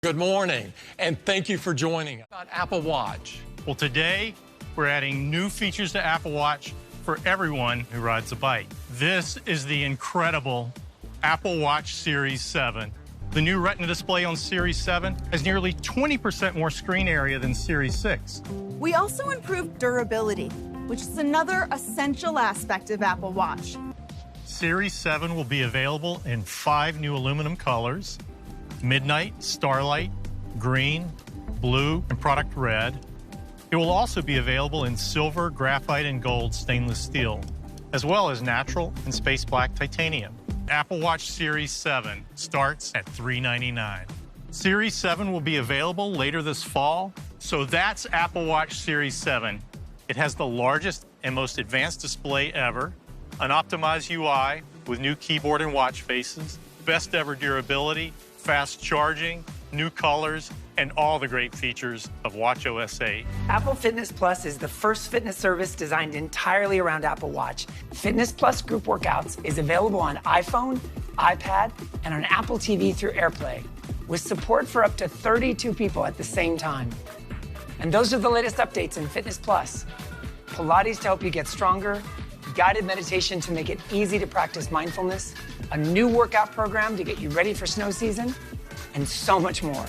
Good morning, and thank you for joining us on Apple Watch. Well, today we're adding new features to Apple Watch for everyone who rides a bike. This is the incredible Apple Watch Series 7. The new Retina display on Series 7 has nearly 20% more screen area than Series 6. We also improved durability, which is another essential aspect of Apple Watch. Series 7 will be available in 5 new aluminum colors: Midnight, Starlight, Green, Blue, and Product Red. It will also be available in silver, graphite, and gold stainless steel, as well as natural and space black titanium. Apple Watch Series 7 starts at $399. Series 7 will be available later this fall. So that's Apple Watch Series 7. It has the largest and most advanced display ever, an optimized UI with new keyboard and watch faces, best ever durability, fast charging, new colors, and all the great features of watchOS 8. Apple Fitness Plus is the first fitness service designed entirely around Apple Watch. Fitness Plus Group Workouts is available on iPhone, iPad, and on Apple TV through AirPlay, with support for up to 32 people at the same time. And those are the latest updates in Fitness Plus. Pilates to help you get stronger, guided meditation to make it easy to practice mindfulness, a new workout program to get you ready for snow season, and so much more.